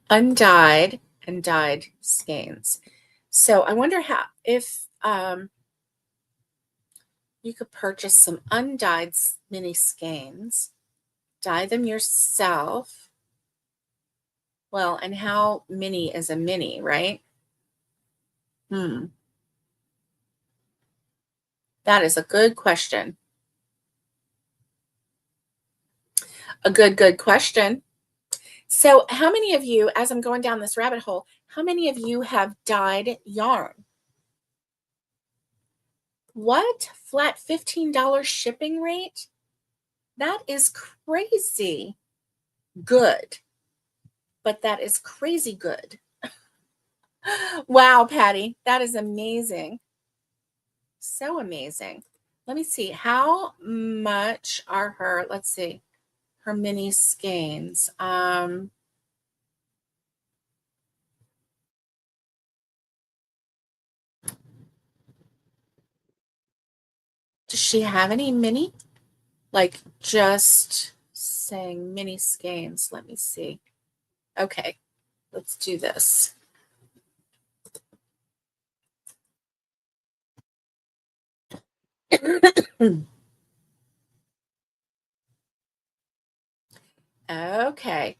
Undyed and dyed skeins. So I wonder how if You could purchase some undyed mini skeins, dye them yourself. Well, and how mini is a mini, right? That is a good question. A good question. So, how many of you, as I'm going down this rabbit hole, how many of you have dyed yarn? What? Flat $15 shipping rate? That is crazy good. But that is crazy good. Wow, Patty, that is amazing. So amazing. Let me see. How much are her, let's see, her mini skeins? Does she have any mini? Like just saying mini skeins. Let me see. Okay, let's do this. Okay.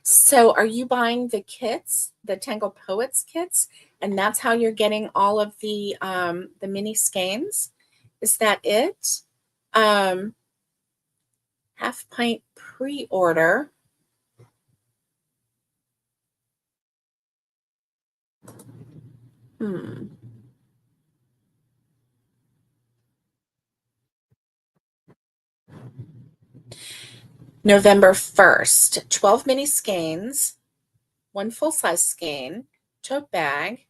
So are you buying the kits, the Tangle Poets kits, and that's how you're getting all of the mini skeins? Is that it? Um, Half pint pre-order. Hmm. November 1st, 12 mini skeins, one full-size skein, tote bag,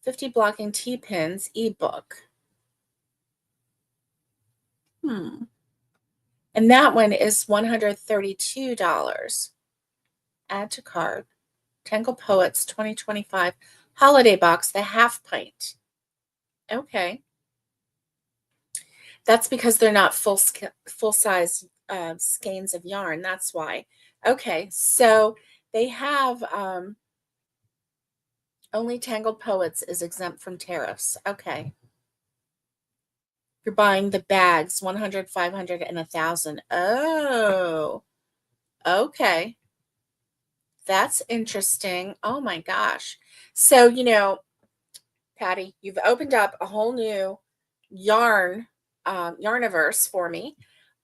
50 blocking T-pins, ebook. Hmm. And that one is $132. Add to cart. Tangle Poets 2025 holiday box, the half pint. Okay. That's because they're not full size skeins of yarn. That's why. Okay. So they have only Tangled Poets is exempt from tariffs. Okay. You're buying the bags 100, 500, and 1,000. Oh, okay. That's interesting. Oh my gosh. So, Patty, you've opened up a whole new yarniverse for me.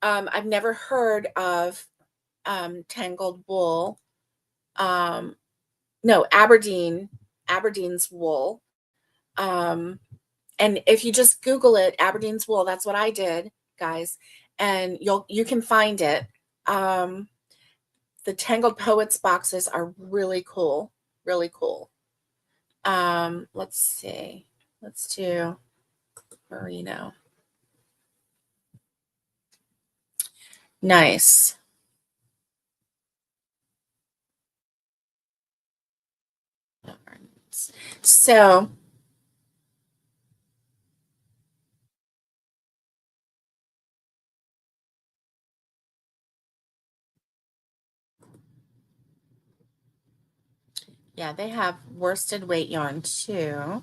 I've never heard of tangled wool. No, Aberdeen's wool. Um, and if you just Google it, Aberdeen's wool, that's what I did, guys, and you can find it. Um, the Tangled Poets boxes are really cool, really cool. Let's see. Let's do merino. Nice. So, yeah, they have worsted weight yarn too.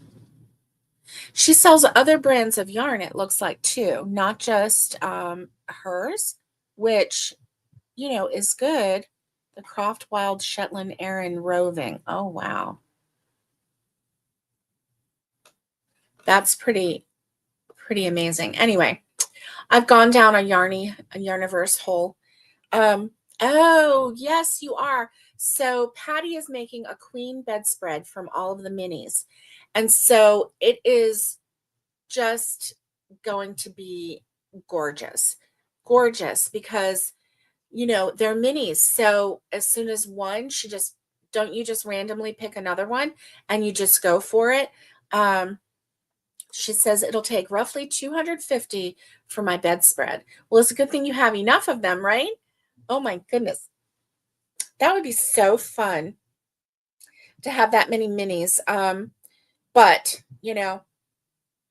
She sells other brands of yarn, it looks like, too, not just hers, which, is good. The Croft Wild Shetland Erin Roving. Oh, wow. That's pretty amazing. Anyway, I've gone down a yarniverse hole. Oh, yes, you are. So Patty is making a queen bedspread from all of the minis. And so it is just going to be gorgeous. Gorgeous because, they're minis. So as soon as one, don't you just randomly pick another one and you just go for it? She says it'll take roughly 250 for my bedspread. Well, it's a good thing you have enough of them, right? Oh my goodness. That would be so fun to have that many minis. But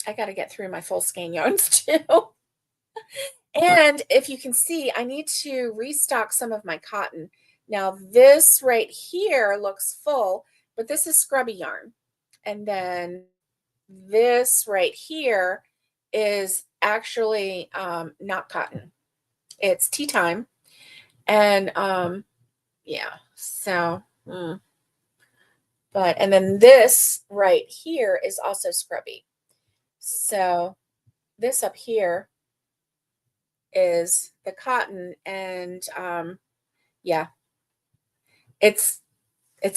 I got to get through my full skein yarns too. And if you can see, I need to restock some of my cotton. Now, this right here looks full, but this is scrubby yarn. And then this right here is actually not cotton. It's tea time. And yeah, so and then this right here is also scrubby. So this up here is the cotton, and yeah, it's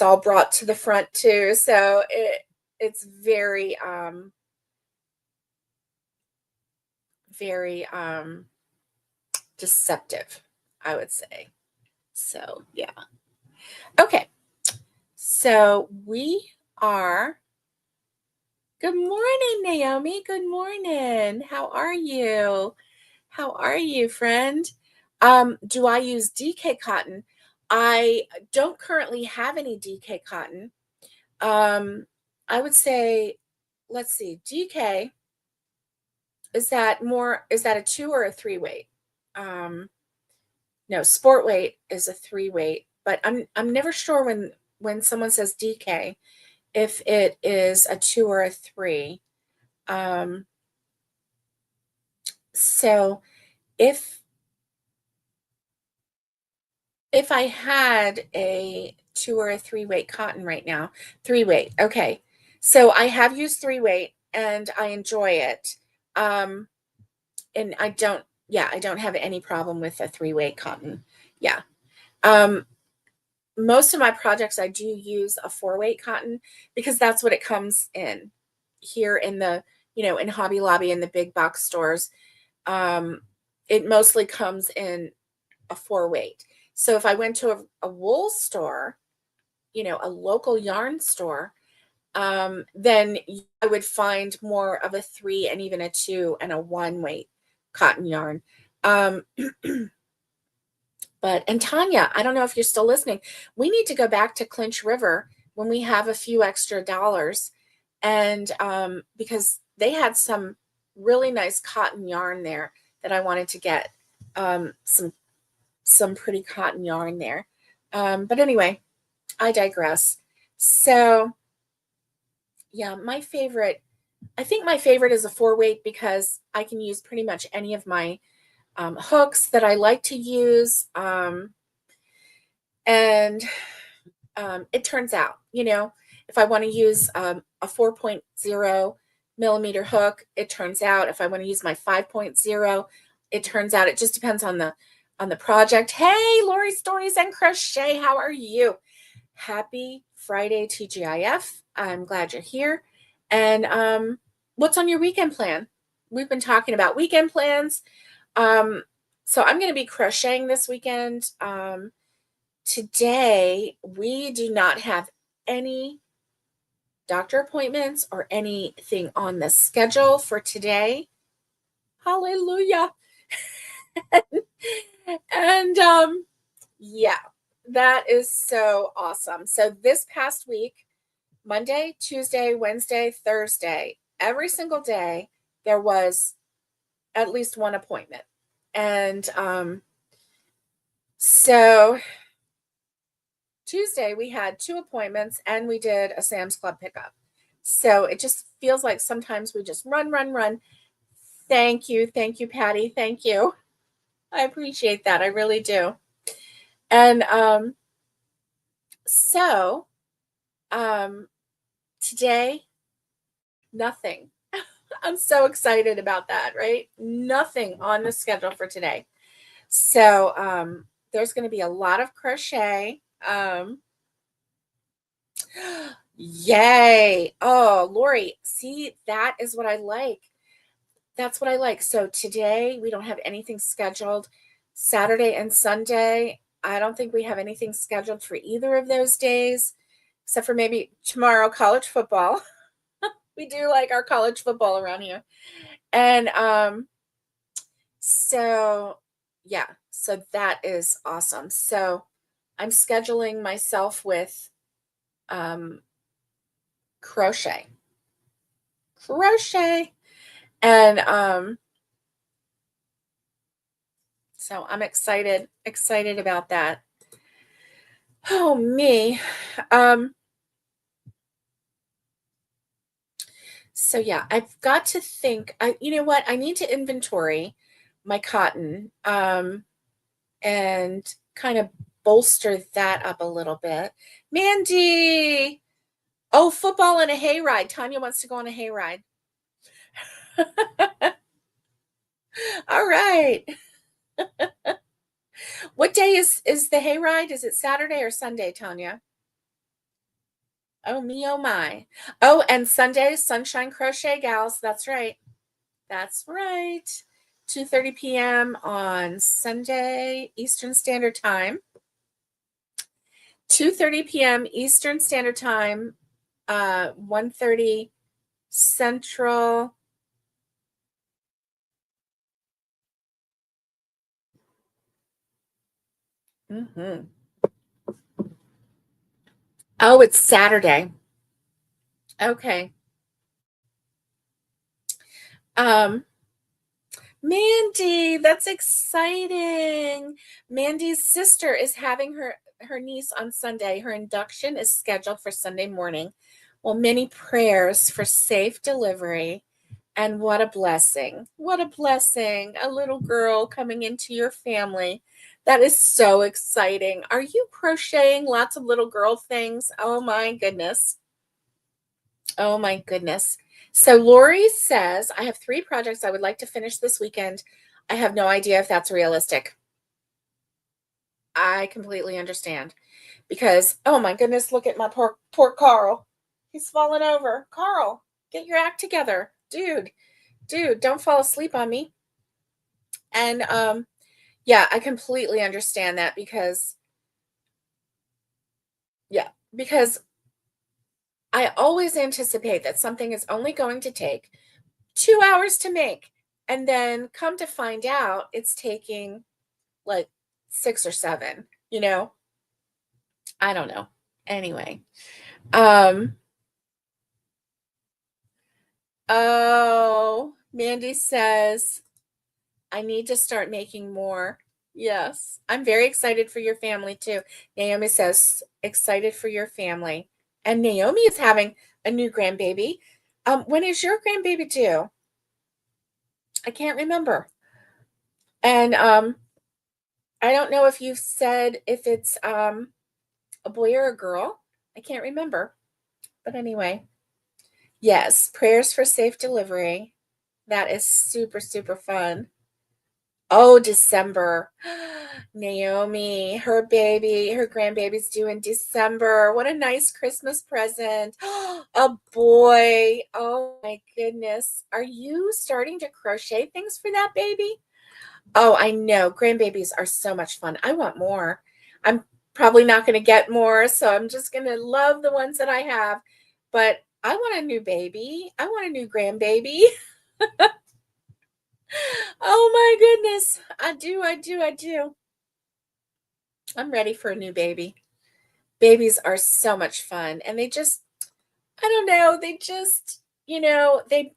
all brought to the front too. So it's very very deceptive, I would say. So yeah. Okay. So we are. Good morning, Naomi. Good morning. How are you? How are you, friend? Do I use DK cotton? I don't currently have any DK cotton. I would say, let's see, DK, is that a 2 or a 3 weight? No, sport weight is a 3 weight, but I'm never sure when someone says DK if it is a 2 or a 3. So if I had a 2 or a 3 weight cotton right now, 3 weight. Okay. So I have used 3 weight and I enjoy it. And I don't have any problem with a 3 weight cotton. Yeah. Um, most of my projects I do use a 4 weight cotton because that's what it comes in here in the, in Hobby Lobby and the big box stores. It mostly comes in a 4 weight. So if I went to a wool store, a local yarn store, then I would find more of a 3 and even a 2 and a 1 weight cotton yarn. And Tanya, I don't know if you're still listening. We need to go back to Clinch River when we have a few extra dollars, and because they had some really nice cotton yarn there that I wanted to get, some pretty cotton yarn there. But anyway, I digress. So yeah, I think my favorite is a 4 weight because I can use pretty much any of my hooks that I like to use. And it turns out, if I want to use a 4.0 millimeter hook, it turns out. If I want to use my 5.0, it turns out. It just depends on the project. Hey, Lori Stories and Crochet, how are you? Happy Friday, TGIF. I'm glad you're here. And what's on your weekend plan? We've been talking about weekend plans. So I'm going to be crocheting this weekend. Today, we do not have any doctor appointments or anything on the schedule for today. Hallelujah. And yeah, that is so awesome. So this past week, Monday, Tuesday, Wednesday, Thursday, every single day, there was at least one appointment. And so Tuesday, we had 2 appointments and we did a Sam's Club pickup. So it just feels like sometimes we just run, run, run. Thank you. Thank you, Patty. Thank you. I appreciate that. I really do. And so today, nothing. I'm so excited about that, right? Nothing on the schedule for today. So there's going to be a lot of crochet. Yay. Oh, Lori, see, that is what I like. That's what I like. So today we don't have anything scheduled. Saturday and Sunday, I don't think we have anything scheduled for either of those days, except for maybe tomorrow, college football. We do like our college football around here. And so yeah, so that is awesome. So I'm scheduling myself with crochet. And so I'm excited about that. Oh, me. So yeah, I've got to think. You know what? I need to inventory my cotton, and kind of bolster that up a little bit. Mandy, oh, football and a hayride. Tanya wants to go on a hayride. All right. What day is the hayride? Is it Saturday or Sunday, Tanya? Oh me, oh my. Oh, and Sunday, Sunshine Crochet Gals. That's right. That's right. 2:30 p.m. on Sunday Eastern Standard Time. 2:30 p.m. Eastern Standard Time, 1:30 Central. Mhm. Oh, it's Saturday. Okay. Um, Mandy, that's exciting. Mandy's sister is having her niece on Sunday. Her induction is scheduled for Sunday morning. Well, many prayers for safe delivery. And what a blessing. What a blessing. A little girl coming into your family. That is so exciting. Are you crocheting lots of little girl things? Oh my goodness. Oh my goodness. So Lori says, I have 3 projects I would like to finish this weekend. I have no idea if that's realistic. I completely understand because, oh my goodness, look at my poor Carl. He's fallen over. Carl, get your act together. Dude, don't fall asleep on me. And yeah, I completely understand that because yeah, because I always anticipate that something is only going to take 2 hours to make, and then come to find out it's taking like 6 or 7, you know? I don't know. Anyway, um oh, Mandy says, "I need to start making more." Yes, I'm very excited for your family too. Naomi says, "Excited for your family." And Naomi is having a new grandbaby. When is your grandbaby due? I can't remember. And I don't know if you've said if it's a boy or a girl. I can't remember. But anyway, yes, prayers for safe delivery. That is super, super fun. Oh, December. Naomi, her grandbaby's due in December. What a nice Christmas present. A boy. Oh my goodness. Are you starting to crochet things for that baby? Oh, I know. Grandbabies are so much fun. I want more. I'm probably not going to get more, so I'm just going to love the ones that I have. But I want a new baby. I want a new grandbaby. Oh my goodness. I do. I'm ready for a new baby. Babies are so much fun. And they just, I don't know, they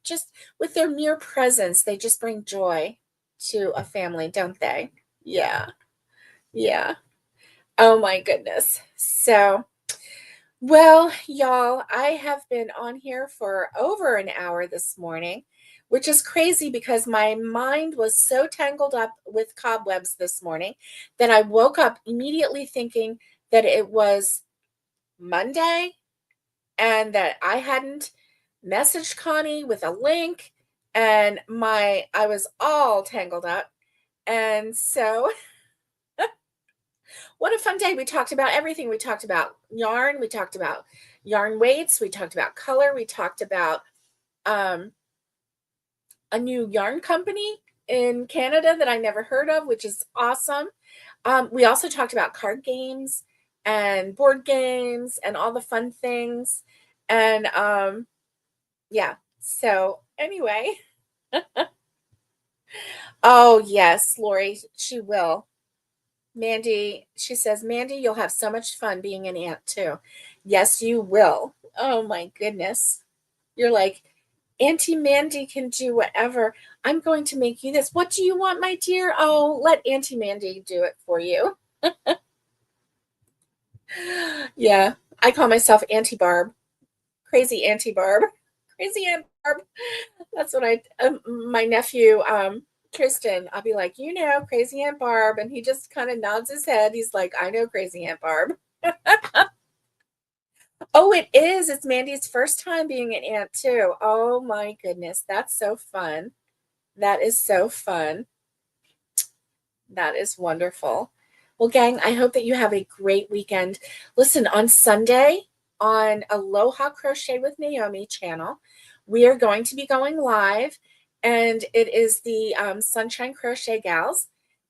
just, with their mere presence, they just bring joy to a family, don't they? Yeah. Yeah. Oh my goodness. So, well, y'all, I have been on here for over an hour this morning, which is crazy because my mind was so tangled up with cobwebs this morning that I woke up immediately thinking that it was Monday and that I hadn't messaged Connie with a link, and my I was all tangled up. And so what a fun day. We talked about everything. We talked about yarn, we talked about yarn weights, we talked about color, we talked about um, a new yarn company in Canada that I never heard of, which is awesome. We also talked about card games and board games and all the fun things. And yeah, so anyway, oh, yes, Lori, she will. Mandy, she says, Mandy, you'll have so much fun being an aunt too. Yes, you will. Oh my goodness. You're like, Auntie Mandy can do whatever. I'm going to make you this. What do you want, my dear? Oh, let Auntie Mandy do it for you. Yeah, I call myself Auntie Barb. Crazy Auntie Barb. Crazy Aunt Barb. That's what my nephew, Tristan, I'll be like, Crazy Aunt Barb. And he just kind of nods his head. He's like, I know Crazy Aunt Barb. Oh, it is. It's Mandy's first time being an aunt too. Oh my goodness. That's so fun. That is so fun. That is wonderful. Well, gang, I hope that you have a great weekend. Listen, on Sunday on Aloha Crochet with Naomi channel, we are going to be going live, and it is the Sunshine Crochet Gals.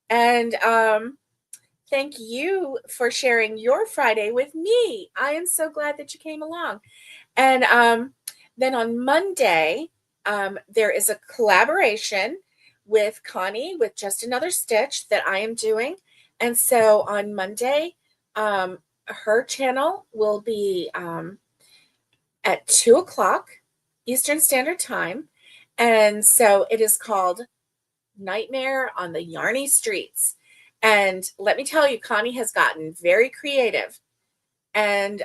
And thank you for sharing your Friday with me. I am so glad that you came along. And then on Monday, there is a collaboration with Connie with Just Another Stitch that I am doing. And so on Monday, her channel will be at 2:00 Eastern Standard Time. And so it is called Nightmare on the Yarny Streets. And let me tell you, Connie has gotten very creative. And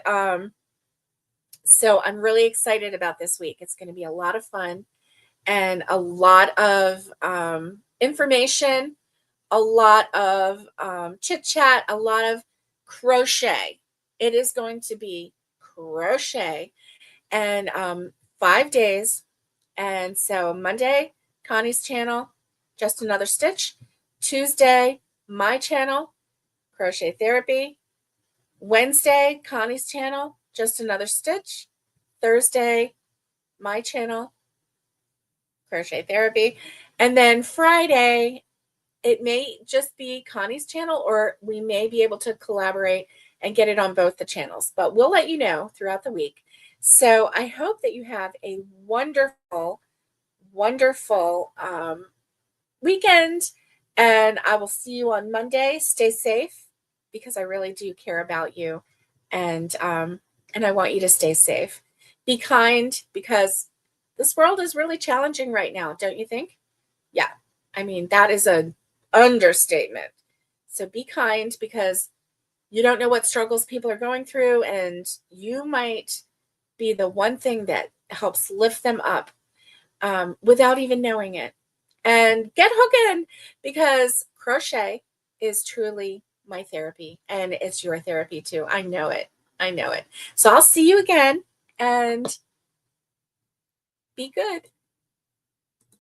so I'm really excited about this week. It's going to be a lot of fun and a lot of information, a lot of chit chat, a lot of crochet. It is going to be crochet and 5 days. And so Monday, Connie's channel, Just Another Stitch. Tuesday, my channel, Crochet Therapy. Wednesday, Connie's channel, Just Another Stitch. Thursday, my channel, Crochet Therapy. And then Friday, it may just be Connie's channel, or we may be able to collaborate and get it on both the channels, but we'll let you know throughout the week. So I hope that you have a wonderful, wonderful weekend, and I will see you on Monday. Stay safe, because I really do care about you, and I want you to stay safe. Be kind, because this world is really challenging right now, don't you think? Yeah, I mean, that is an understatement. So be kind, because you don't know what struggles people are going through, and you might be the one thing that helps lift them up without even knowing it. And get hooking, because crochet is truly my therapy, and it's your therapy too. I know it. I know it. So I'll see you again, and be good.